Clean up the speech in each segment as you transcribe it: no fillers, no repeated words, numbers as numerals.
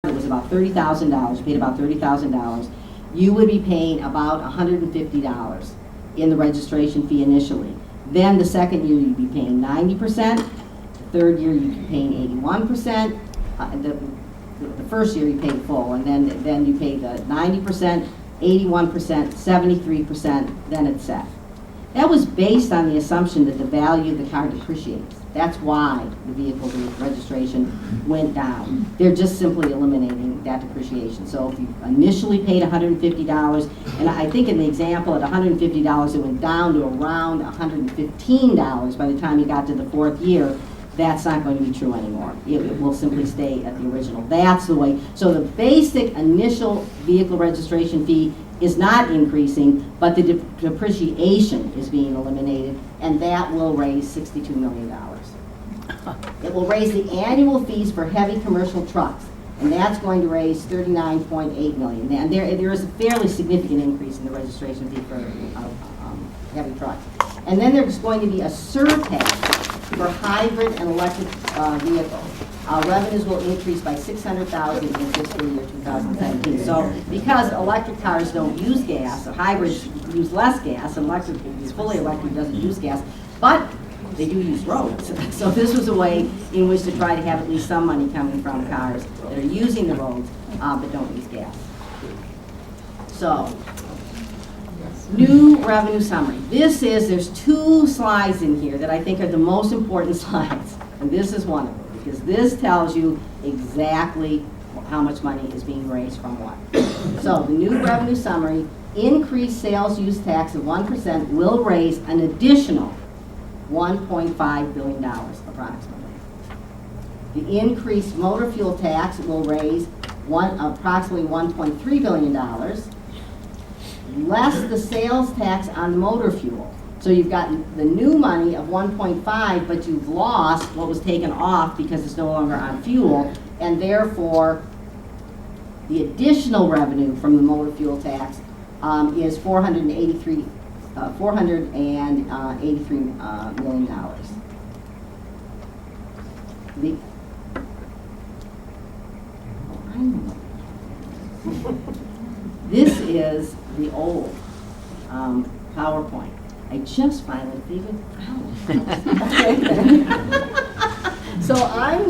it was about $30,000, you paid about $30,000, you would be paying about $150 in the registration fee initially. Then the second year you'd be paying 90%, the third year you'd be paying 81%, the first year you paid full, and then you pay the 90%, 81%, 73%, then it's set. That was based on the assumption that the value of the car depreciates. That's why the vehicle registration went down. They're just simply eliminating that depreciation. So if you initially paid $150, and I think in the example at $150 it went down to around $115 by the time you got to the fourth year, that's not going to be true anymore. It will simply stay at the original. That's the way. So the basic initial vehicle registration fee is not increasing, but the depreciation is being eliminated, and that will raise $62 million. It will raise the annual fees for heavy commercial trucks, and that's going to raise $39.8 million. And there is a fairly significant increase in the registration fee for heavy trucks. And then there's going to be a surtax for hybrid and electric vehicles. Revenues will increase by $600,000 in fiscal year 2017. So because electric cars don't use gas, or hybrids use less gas, and electric is fully electric doesn't use gas, but they do use roads. So this was a way in which to try to have at least some money coming from cars that are using the roads but don't use gas. So, new revenue summary. There's two slides in here that I think are the most important slides, and this is one of them, because this tells you exactly how much money is being raised from what. So the new revenue summary, increased sales use tax of 1% will raise an additional $1.5 billion approximately. The increased motor fuel tax will raise approximately $1.3 billion, less the sales tax on motor fuel. So you've got the new money of 1.5, but you've lost what was taken off because it's no longer on fuel, and therefore the additional revenue from the motor fuel tax is $483 million. This is the old PowerPoint. I just finally figured it out. So I'm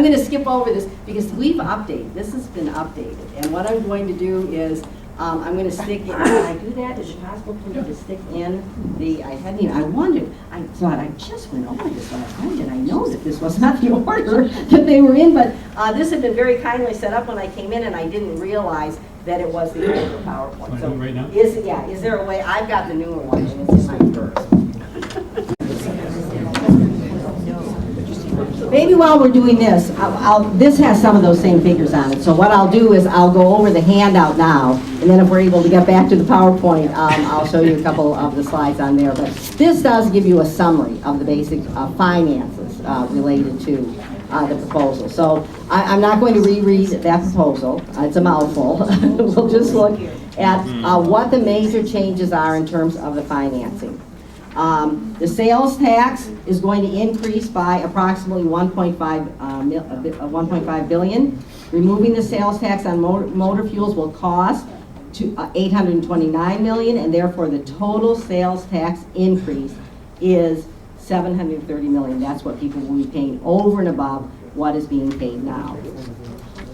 going to skip over this because we've updated. This has been updated. And what I'm going to do is I'm going to stick in. Can I do that? Is it possible for me to stick in the, I thought I just went over this last night and I know that this was not the order that they were in, but this had been very kindly set up when I came in and I didn't realize that it was the older PowerPoint. So right now? Is there a way? I've got the newer one and it's in my purse. Maybe while we're doing this, this has some of those same figures on it. So what I'll do is I'll go over the handout now, and then if we're able to get back to the PowerPoint, I'll show you a couple of the slides on there. But this does give you a summary of the basic finances related to the proposal. So I'm not going to reread that proposal. It's a mouthful. We'll just look at what the major changes are in terms of the financing. The sales tax is going to increase by approximately $1.5 billion. Removing the sales tax on motor fuels will cost $829 million, and therefore the total sales tax increase is $730 million. That's what people will be paying over and above what is being paid now.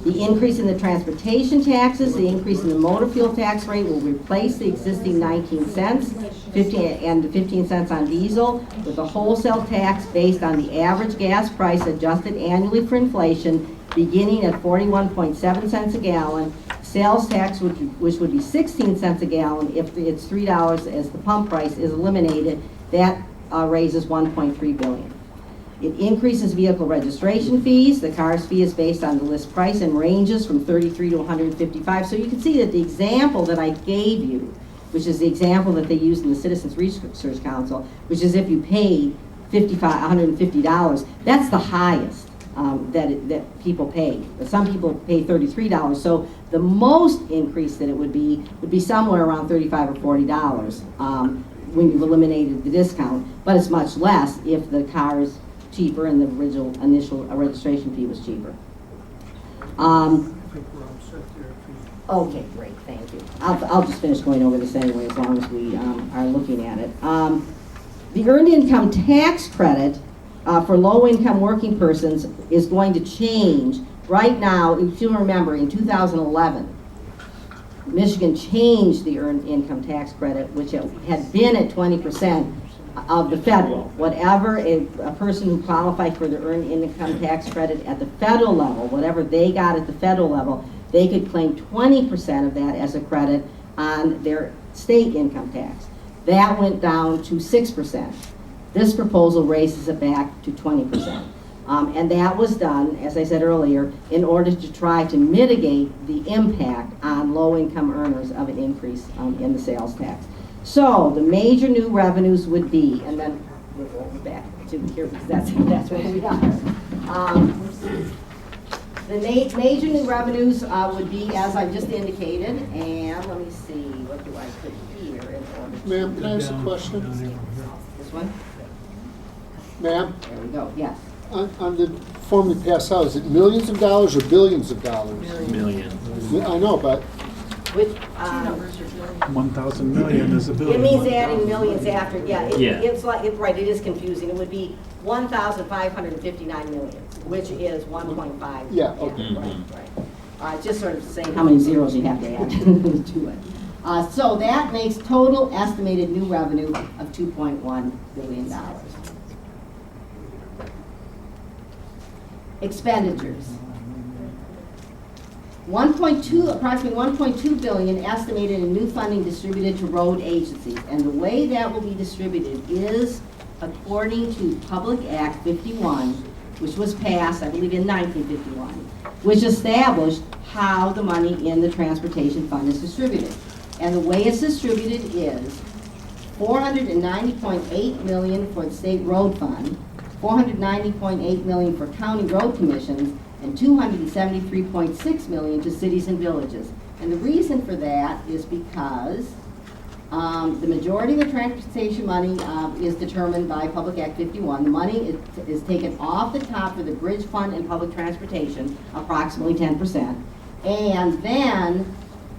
The increase in the transportation taxes, the increase in the motor fuel tax rate will replace the existing 19 cents, 15 cents on diesel, with a wholesale tax based on the average gas price adjusted annually for inflation, beginning at 41.7 cents a gallon. Sales tax, which would be 16 cents a gallon if it's $3 as the pump price is eliminated, that raises $1.3 billion. It increases vehicle registration fees. The car's fee is based on the list price and ranges from $33 to $155. So you can see that the example that I gave you, which is the example that they used in the Citizens Research Council, which is if you paid $150, that's the highest that people pay. But some people pay $33. So the most increase that it would be somewhere around $35 or $40 when you've eliminated the discount. But it's much less if the car is cheaper and the initial registration fee was cheaper. I think we're all set there. Okay, great, thank you. I'll just finish going over this anyway, as long as we are looking at it. The earned income tax credit for low-income working persons is going to change. Right now, if you remember, in 2011, Michigan changed the earned income tax credit, which it had been at 20% of the federal. Whatever a person who qualified for the earned income tax credit at the federal level, whatever they got at the federal level, they could claim 20% of that as a credit on their state income tax. That went down to 6%. This proposal raises it back to 20%. And that was done, as I said earlier, in order to try to mitigate the impact on low-income earners of an increase in the sales tax. So the major new revenues would be, and then we'll go back to here because that's where we are. The major new revenues would be, as I just indicated, and let me see, what do I put here in order to... Ma'am, can I ask a question? This one? Ma'am, There we go, yes. on the form we pass out, is it millions of dollars or billions of dollars? Million. I know, but Which, 1,000 million is a it billion. means adding millions after, Yeah. it's like, right, it is confusing. It would be 1,559 million, which is 1.5. Yeah, okay. Right. Just sort of saying how many zeros you have to add to it. So that makes total estimated new revenue of $2.1 billion. Expenditures. Approximately 1.2 billion estimated in new funding distributed to road agencies. And the way that will be distributed is according to Public Act 51, which was passed, I believe, in 1951, which established how the money in the transportation fund is distributed. And the way it's distributed is $490.8 million for the state road fund, $490.8 million for county road commissions, and $273.6 million to cities and villages. And the reason for that is because the majority of the transportation money is determined by Public Act 51. The money is taken off the top for the bridge fund and public transportation, approximately 10%. And then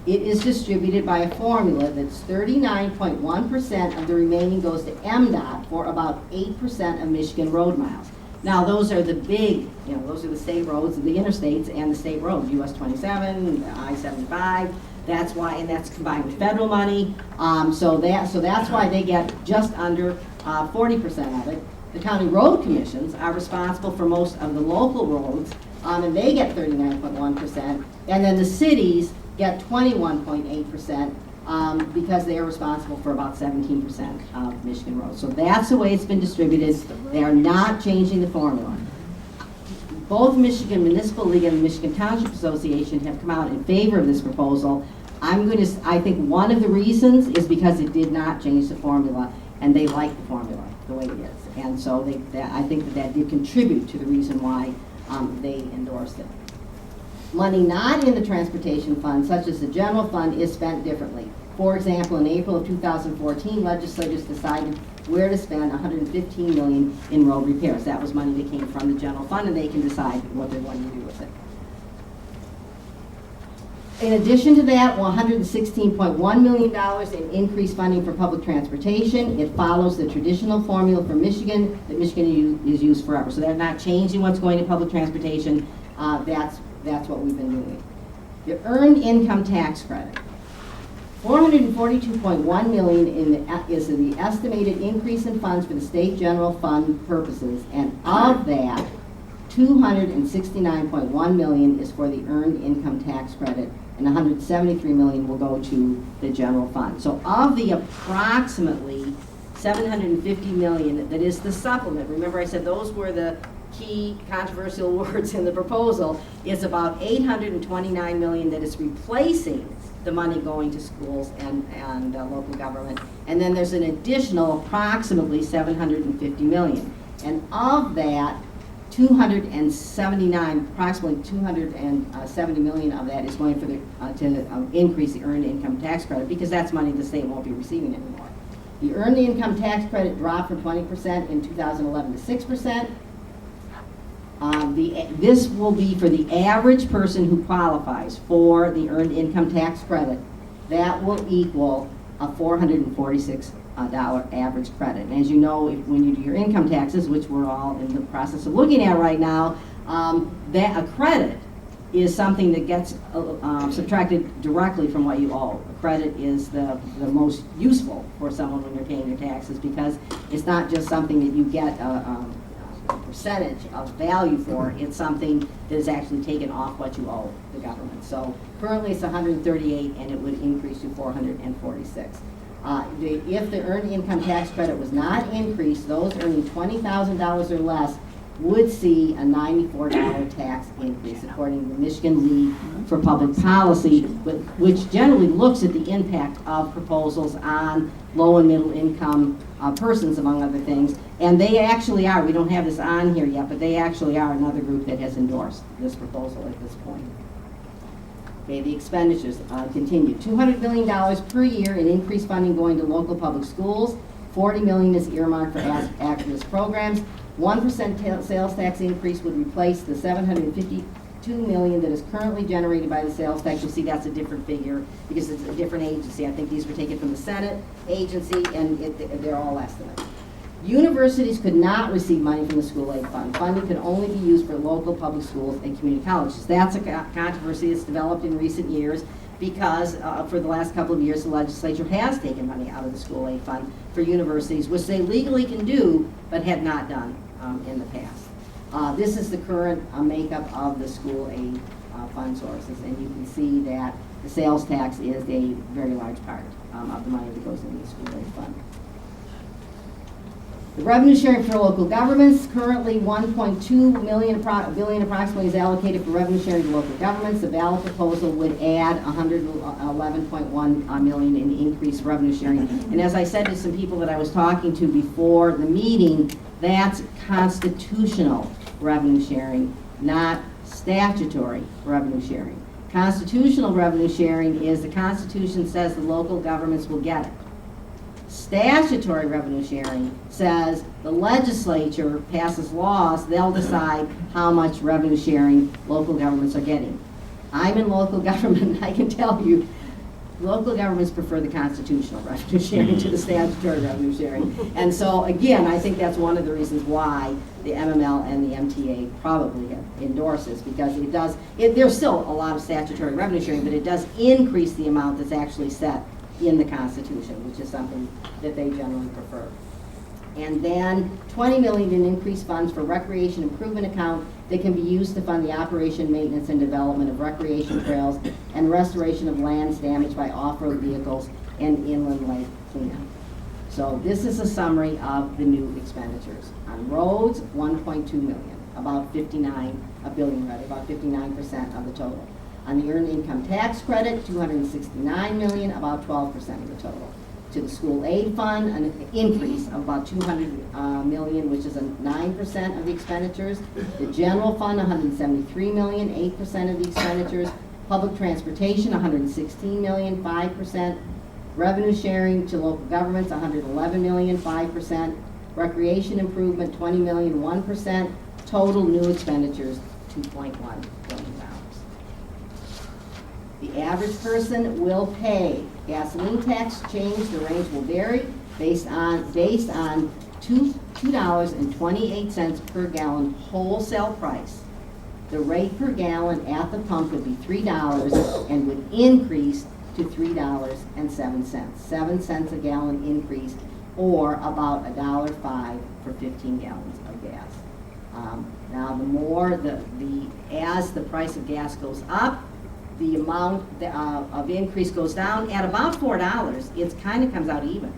it is distributed by a formula that's 39.1% of the remaining goes to MDOT for about 8% of Michigan road miles. Now, those are the big, those are the state roads, the interstates and the state roads, US 27, I-75. That's why, and that's combined with federal money. So that's why they get just under 40% of it. The county road commissions are responsible for most of the local roads, and they get 39.1%. And then the cities get 21.8%. Because they are responsible for about 17% of Michigan roads. So that's the way it's been distributed. They are not changing the formula. Both Michigan Municipal League and the Michigan Township Association have come out in favor of this proposal. I think one of the reasons is because it did not change the formula, and they like the formula the way it is. And so I think that did contribute to the reason why they endorsed it. Money not in the transportation fund, such as the general fund, is spent differently. For example, in April of 2014, legislators decided where to spend $115 million in road repairs. That was money that came from the general fund, and they can decide what they want to do with it. In addition to that, $116.1 million in increased funding for public transportation. It follows the traditional formula for Michigan that Michigan is used forever. So they're not changing what's going to public transportation. That's what we've been doing. The earned income tax credit. $442.1 million is the estimated increase in funds for the state general fund purposes, and of that, $269.1 million is for the earned income tax credit, and $173 million will go to the general fund. So of the approximately $750 million that is the supplement, remember I said those were the key controversial words in the proposal, is about $829 million that is replacing the money going to schools and local government. And then there's an additional approximately $750 million. And of that, approximately $270 million of that is going for to increase the earned income tax credit, because that's money the state won't be receiving anymore. The earned income tax credit dropped from 20% in 2011 to 6%. This will be for the average person who qualifies for the earned income tax credit. That will equal a $446 average credit. And as you know, when you do your income taxes, which we're all in the process of looking at right now, that a credit is something that gets subtracted directly from what you owe. A credit is the most useful for someone when you're paying your taxes, because it's not just something that you get a percentage of value for, it's something that is actually taken off what you owe the government. So currently it's 138 and it would increase to 446. If the earned income tax credit was not increased, those earning $20,000 or less would see a $94 tax increase, according to the Michigan League for Public Policy, which generally looks at the impact of proposals on low and middle income persons, among other things. And they actually are, we don't have this on here yet, but they actually are another group that has endorsed this proposal at this point. Okay, the expenditures continue. $200 million per year in increased funding going to local public schools. $40 million is earmarked for activist programs. 1% sales tax increase would replace the $752 million that is currently generated by the sales tax. You'll see that's a different figure because it's a different agency. I think these were taken from the Senate agency, and they're all estimates. Universities could not receive money from the school aid fund. Funding could only be used for local public schools and community colleges. That's a controversy that's developed in recent years because for the last couple of years the legislature has taken money out of the school aid fund for universities, which they legally can do but had not done in the past. This is the current makeup of the school aid fund sources, and you can see that the sales tax is a very large part of the money that goes into the school aid fund. The revenue sharing for local governments, currently $1.2 billion approximately is allocated for revenue sharing to local governments. The ballot proposal would add $111.1 million in increased revenue sharing. And as I said to some people that I was talking to before the meeting, that's constitutional revenue sharing, not statutory revenue sharing. Constitutional revenue sharing is the Constitution says the local governments will get it. Statutory revenue sharing says the legislature passes laws, they'll decide how much revenue sharing local governments are getting. I'm in local government, and I can tell you, local governments prefer the constitutional revenue sharing to the statutory revenue sharing. And so, again, I think that's one of the reasons why the MML and the MTA probably have endorsed this, because it does, there's still a lot of statutory revenue sharing, but it does increase the amount that's actually set in the Constitution, which is something that they generally prefer. And then $20 million in increased funds for recreation improvement account that can be used to fund the operation, maintenance, and development of recreation trails and restoration of lands damaged by off-road vehicles and inland lake cleanup. So this is a summary of the new expenditures. On roads, $1.2 million, about 59% of the total. On the earned income tax credit, $269 million, about 12% of the total. To the school aid fund, an increase of about $200 million, which is a 9% of the expenditures. The general fund, $173 million, 8% of the expenditures. Public transportation, $116 million, 5%. Revenue sharing to local governments, $111 million, 5%. Recreation improvement, $20 million, 1%. Total new expenditures, $2.1 billion. The average person will pay gasoline tax change. The range will vary based on $2.28 per gallon wholesale price. The rate per gallon at the pump would be $3 and would increase to $3.07. 7 cents a gallon increase, or about $1.05 for 15 gallons of gas. Now, the more as the price of gas goes up, the amount of increase goes down. At about $4, it kind of comes out even.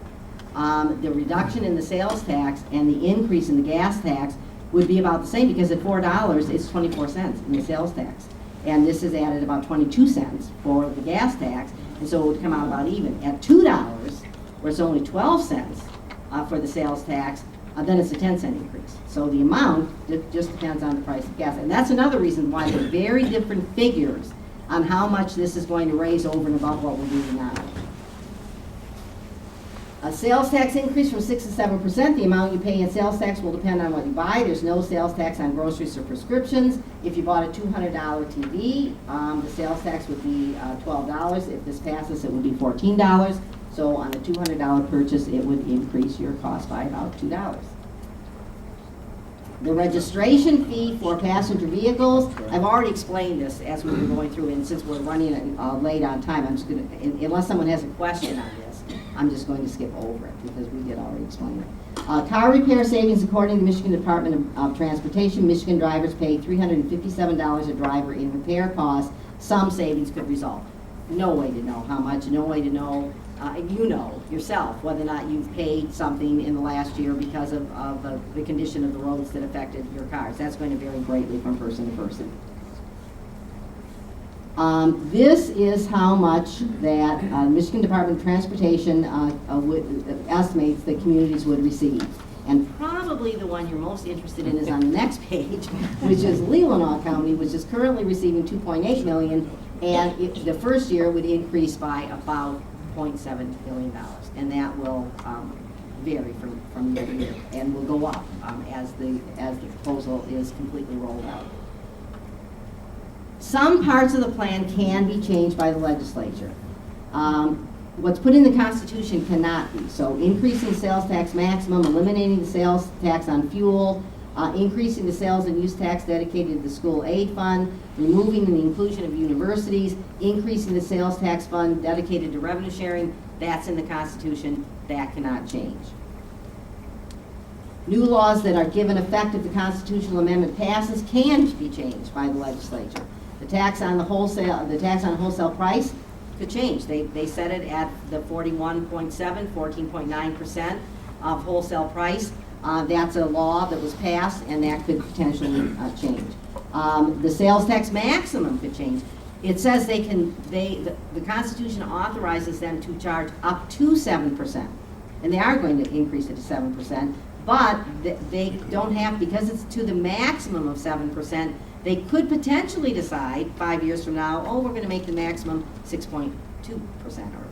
The reduction in the sales tax and the increase in the gas tax would be about the same, because at $4, it's 24 cents in the sales tax. And this is added about 22 cents for the gas tax, and so it would come out about even. At $2, where it's only 12 cents for the sales tax, then it's a 10-cent increase. So the amount, it just depends on the price of gas. And that's another reason why they're very different figures on how much this is going to raise over and above what we're doing now. A sales tax increase from 6 to 7%. The amount you pay in sales tax will depend on what you buy. There's no sales tax on groceries or prescriptions. If you bought a $200 TV, the sales tax would be $12. If this passes, it would be $14. So on a $200 purchase, it would increase your cost by about $2. The registration fee for passenger vehicles, I've already explained this as we were going through, and since we're running late on time, I'm just going to, unless someone has a question on this, I'm just going to skip over it because we did already explain it. Car repair savings, according to the Michigan Department of Transportation, Michigan drivers pay $357 a driver in repair costs. Some savings could result. No way to know how much, no way to know, you know yourself whether or not you've paid something in the last year because of the condition of the roads that affected your cars. That's going to vary greatly from person to person. This is how much that Michigan Department of Transportation estimates that communities would receive. And probably the one you're most interested in is on the next page, which is Leelanau County, which is currently receiving $2.8 million, and the first year would increase by about $0.7 million. And that will vary from year to year, and will go up as the proposal is completely rolled out. Some parts of the plan can be changed by the legislature. What's put in the Constitution cannot be. So increasing sales tax maximum, eliminating the sales tax on fuel, increasing the sales and use tax dedicated to the school aid fund, removing the inclusion of universities, increasing the sales tax fund dedicated to revenue sharing, that's in the Constitution. That cannot change. New laws that are given effect if the constitutional amendment passes can be changed by the legislature. The tax on wholesale price could change. They set it at the 14.9% of wholesale price. That's a law that was passed, and that could potentially change. The sales tax maximum could change. It says the Constitution authorizes them to charge up to 7%, and they are going to increase it to 7%. But they don't have, because it's to the maximum of 7%. They could potentially decide 5 years from now, oh, we're going to make the maximum 6.2%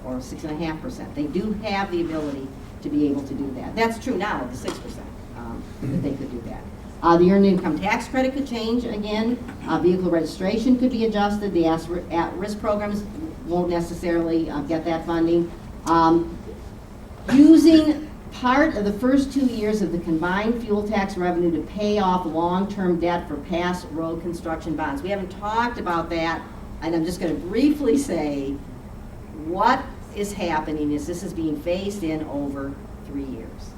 or 6.5%. They do have the ability to be able to do that. That's true now with the 6%, that they could do that. The earned income tax credit could change again. Vehicle registration could be adjusted. The at-risk programs won't necessarily get that funding. Using part of the first 2 years of the combined fuel tax revenue to pay off long-term debt for past road construction bonds. We haven't talked about that, and I'm just going to briefly say what is happening is this is being phased in over 3 years.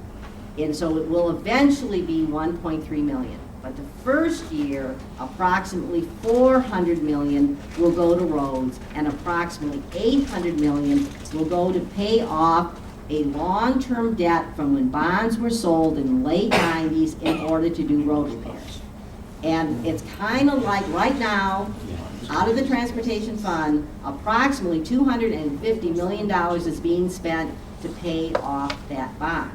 And so it will eventually be 1.3 million. But the first year, approximately 400 million will go to roads, and approximately 800 million will go to pay off a long-term debt from when bonds were sold in the late 90s in order to do road repairs. And it's kind of like right now, out of the transportation fund, approximately $250 million is being spent to pay off that bond.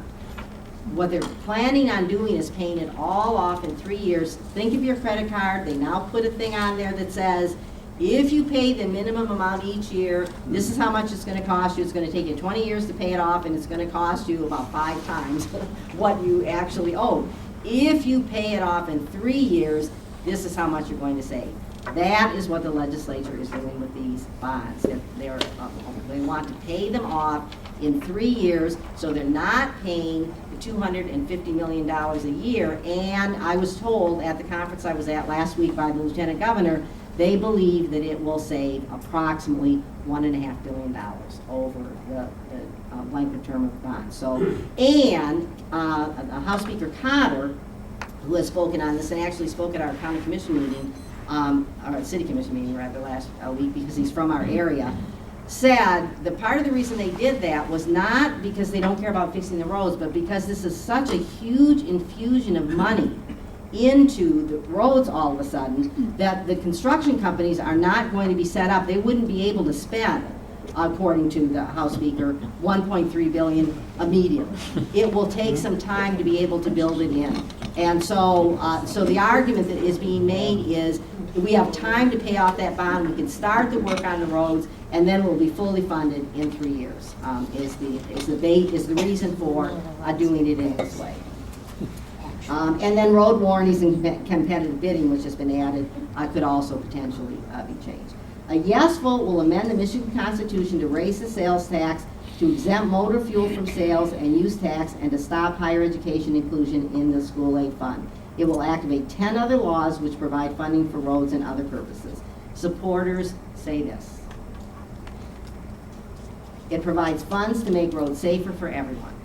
What they're planning on doing is paying it all off in 3 years. Think of your credit card. They now put a thing on there that says, if you pay the minimum amount each year, this is how much it's going to cost you. It's going to take you 20 years to pay it off, and it's going to cost you about 5 times what you actually owe. If you pay it off in 3 years, this is how much you're going to save. That is what the legislature is doing with these bonds. They want to pay them off in 3 years, so they're not paying the $250 million a year. And I was told at the conference I was at last week by the Lieutenant Governor, they believe that it will save approximately $1.5 billion over the length of term of the bond. So, and House Speaker Cotter, who has spoken on this and actually spoke at our county commission meeting, or city commission meeting rather, last week, because he's from our area, said the part of the reason they did that was not because they don't care about fixing the roads, but because this is such a huge infusion of money into the roads all of a sudden that the construction companies are not going to be set up. They wouldn't be able to spend, according to the House Speaker, $1.3 billion immediately. It will take some time to be able to build it in. And so, so the argument that is being made is we have time to pay off that bond, we can start the work on the roads, and then we'll be fully funded in 3 years, is the reason for doing it in this way. And then road warranties and competitive bidding, which has been added, could also potentially be changed. A yes vote will amend the Michigan Constitution to raise the sales tax, to exempt motor fuel from sales and use tax, and to stop higher education inclusion in the school aid fund. It will activate 10 other laws which provide funding for roads and other purposes. Supporters say this: it provides funds to make roads safer for everyone.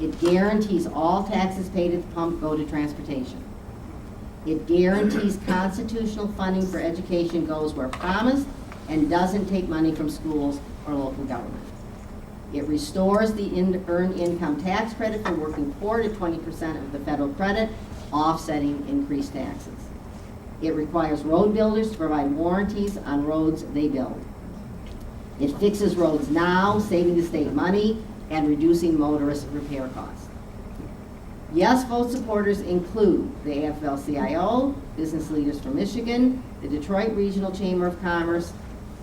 It guarantees all taxes paid at the pump go to transportation. It guarantees constitutional funding for education goes where promised and doesn't take money from schools or local government. It restores the earned income tax credit for working poor to 20% of the federal credit, offsetting increased taxes. It requires road builders to provide warranties on roads they build. It fixes roads now, saving the state money and reducing motorist repair costs. Yes vote supporters include the AFL-CIO, Business Leaders for Michigan, the Detroit Regional Chamber of Commerce,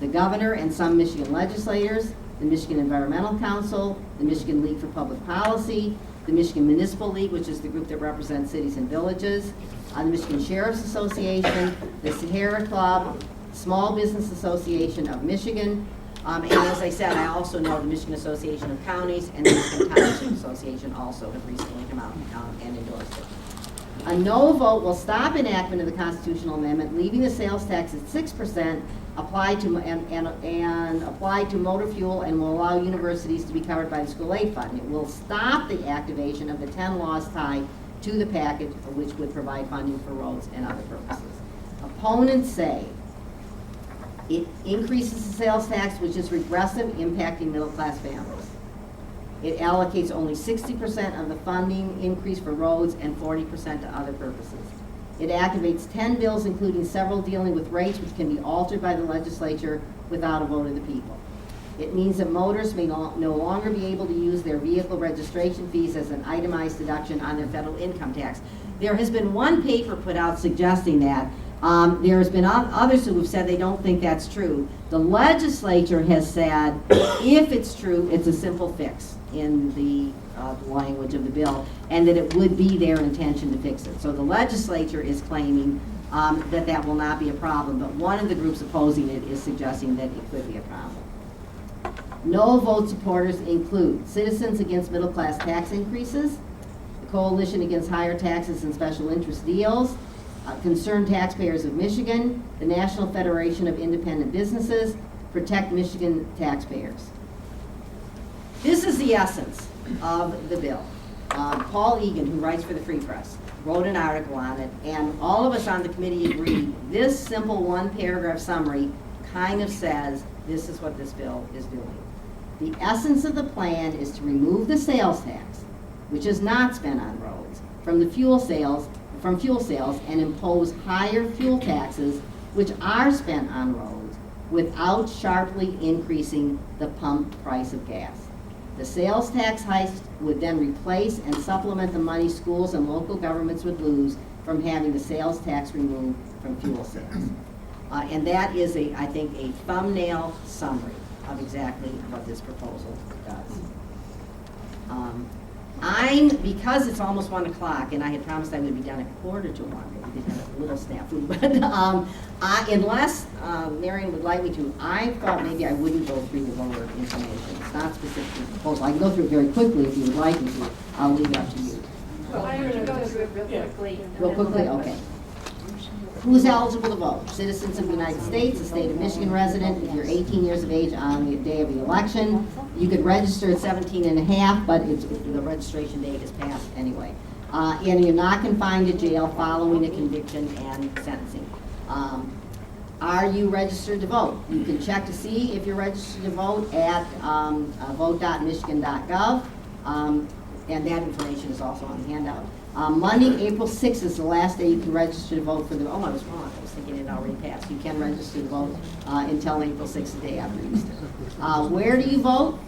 the governor and some Michigan legislators, the Michigan Environmental Council, the Michigan League for Public Policy, the Michigan Municipal League, which is the group that represents cities and villages, the Michigan Sheriff's Association, the Sahara Club, Small Business Association of Michigan, and as I said, I also know the Michigan Association of Counties and the Michigan Township Association also have recently come out and endorsed it. A no vote will stop enactment of the constitutional amendment, leaving the sales tax at 6% applied to and applied to motor fuel, and will allow universities to be covered by the school aid fund. It will stop the activation of the 10 laws tied to the package, which would provide funding for roads and other purposes. Opponents say it increases the sales tax, which is regressive, impacting middle-class families. It allocates only 60% of the funding increase for roads and 40% to other purposes. It activates 10 bills, including several dealing with rates, which can be altered by the legislature without a vote of the people. It means that motorists may no longer be able to use their vehicle registration fees as an itemized deduction on their federal income tax. There has been one paper put out suggesting that. There has been others who have said they don't think that's true. The legislature has said if it's true, it's a simple fix in the language of the bill, and that it would be their intention to fix it. So the legislature is claiming that that will not be a problem, but one of the groups opposing it is suggesting that it could be a problem. No vote supporters include Citizens Against Middle Class Tax Increases, the Coalition Against Higher Taxes and Special Interest Deals, Concerned Taxpayers of Michigan, the National Federation of Independent Businesses, Protect Michigan Taxpayers. This is the essence of the bill. Paul Egan, who writes for the Free Press, wrote an article on it, and all of us on the committee agreed this simple one-paragraph summary kind of says this is what this bill is doing. The essence of the plan is to remove the sales tax, which is not spent on roads, from fuel sales and impose higher fuel taxes, which are spent on roads, without sharply increasing the pump price of gas. The sales tax heist would then replace and supplement the money schools and local governments would lose from having the sales tax removed from fuel sales. And that is, I think, a thumbnail summary of exactly what this proposal does. Because it's almost 1 o'clock, and I had promised I would be done at 1:45, maybe we did have a little snafu, but unless Marion would like me to, I thought maybe I wouldn't go through the voter information. It's not specific to the proposal. I can go through it very quickly if you would like me to. I'll leave it up to you. Well, I'm going to go through it real quickly. Real quickly? Okay. Who's eligible to vote? Citizens of the United States, a state of Michigan resident, if you're 18 years of age on the day of the election. You could register at 17 and a half, but the registration date is passed anyway. And you're not confined to jail following a conviction and sentencing. Are you registered to vote? You can check to see if you're registered to vote at vote.michigan.gov, and that information is also on the handout. Monday, April 6th is the last day you can register to vote for the, oh, I was wrong, I was thinking it already passed. You can register to vote until April 6th, the day after Easter. Where do you vote?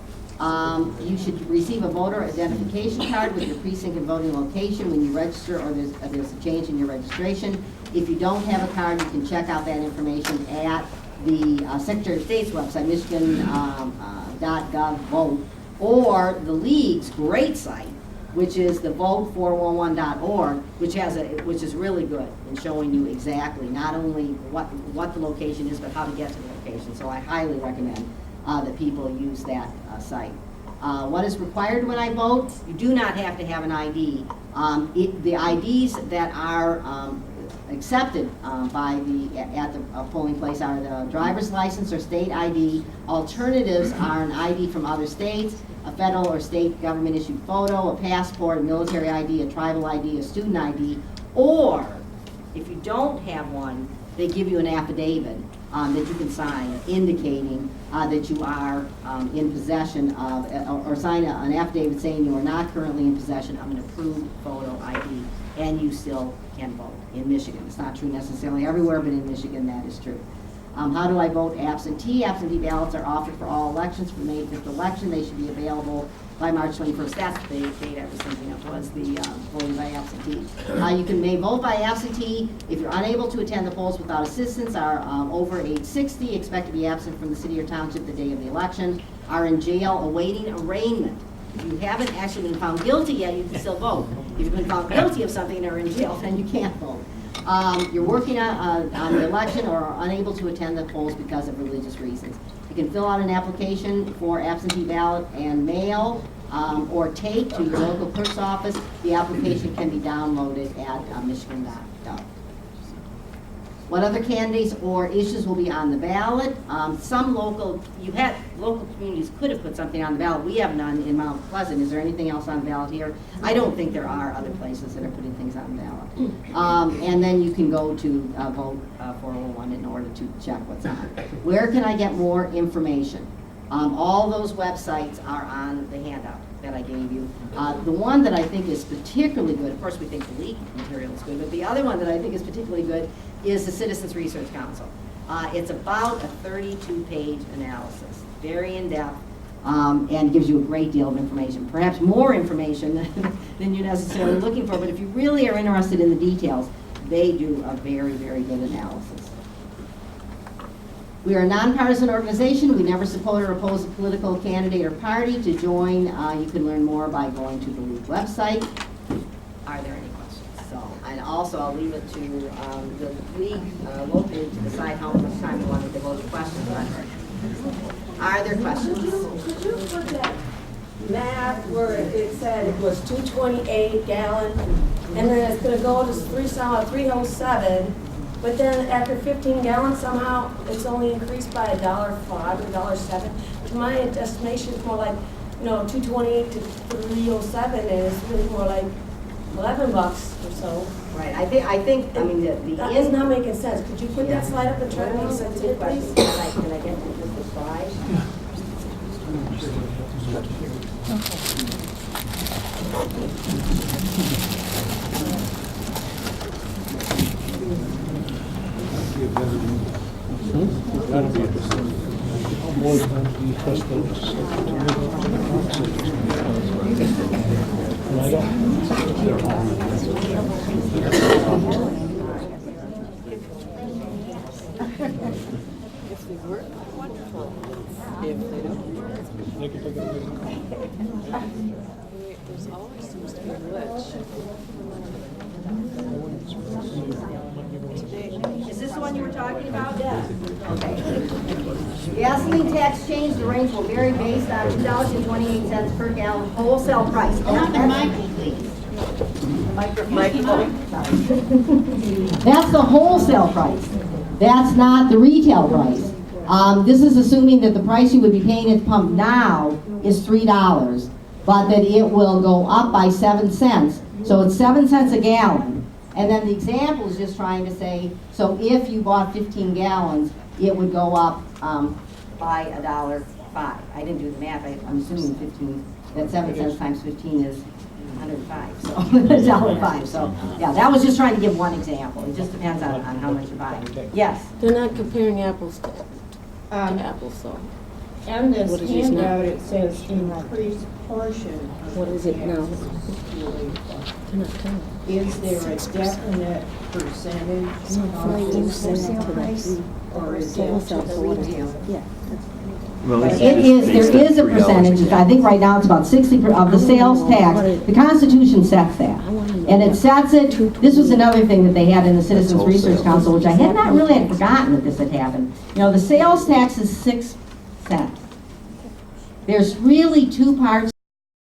You should receive a voter identification card with your precinct and voting location when you register, or there's a change in your registration. If you don't have a card, you can check out that information at the Secretary of State's website, Michigan.gov vote, or the League's great site, which is the vote411.org, which is really good in showing you exactly not only what the location is, but how to get to the location. So I highly recommend that people use that site. What is required when I vote? You do not have to have an ID. The IDs that are accepted at the polling place are the driver's license or state ID. Alternatives are an ID from other states, a federal or state government issued photo, a passport, a military ID, a tribal ID, a student ID, or if you don't have one, they give you an affidavit that you can sign indicating that you are in possession of, or sign an affidavit saying you are not currently in possession of an approved photo ID, and you still can vote in Michigan. It's not true necessarily everywhere, but in Michigan that is true. How do I vote absentee? Absentee ballots are offered for all elections. For the May 5th election, they should be available by March 21st. That's the date I was thinking of, was the voting by absentee. You may vote by absentee if you're unable to attend the polls without assistance, are over age 60, expect to be absent from the city or township the day of the election, are in jail awaiting arraignment. If you haven't actually been found guilty yet, you can still vote. If you've been found guilty of something and are in jail, then you can't vote. You're working on the election or are unable to attend the polls because of religious reasons. You can fill out an application for absentee ballot and mail or take to your local clerk's office. The application can be downloaded at michigan.gov. What other candidates or issues will be on the ballot? Some local communities could have put something on the ballot. We have none in Mount Pleasant. Is there anything else on the ballot here? I don't think there are other places that are putting things on the ballot. And then you can go to vote 401 in order to check what's on. Where can I get more information? All those websites are on the handout that I gave you. The one that I think is particularly good, of course we think the league material is good, but the other one that I think is particularly good is the Citizens Research Council. It's about a 32-page analysis, very in-depth, and gives you a great deal of information, perhaps more information than you're necessarily looking for, but if you really are interested in the details, they do a very, very good analysis. We are a nonpartisan organization. We never support or oppose a political candidate or party. To join, you can learn more by going to the League website. Are there any questions? So, and also I'll leave it to the League locally to decide how much time you want to devote to questions. Are there questions? Could you put that math where it said it was 228 gallon, and then it's going to go to 307, but then after 15 gallons somehow it's only increased by $1.05 or $1.07. My estimation is more like 228 to 307, and it's really more like $11 or so. Right. I think. I mean, That is not making sense. Could you put that slide up and try to make sense of it, please? Can I get to the slide? If they work, wonderful. If they don't work, there's always seems to be a glitch. Is this the one you were talking about? Yeah. Okay. The gasoline tax change, the range will vary based on $2.28 per gallon wholesale price. Not the mic, please. Microphone. That's the wholesale price. That's not the retail price. This is assuming that the price you would be paying at the pump now is $3, but that it will go up by 7 cents. So it's 7 cents a gallon. And then the example is just trying to say, so if you bought 15 gallons, it would go up by $1.05. I didn't do the math. I'm assuming 15. That 7 cents times 15 is 105. So $1.05. So yeah, that was just trying to give one example. It just depends on how much you're buying. Yes. They're not comparing apples to apples, so. On this What is this handout, now? it says increased portion. What is it now? They're not telling. Is there a definite percentage of wholesale price, or is it just retail? Well, it's It just is, based there on is a $3 percentage, a I think right now it's about 60 of the sales tax. The Constitution sets that. And it sets it, this was another thing that they had in the Citizens Research Council, which I had not really had forgotten that this had happened. You know, the sales tax is 6 cents. There's really two parts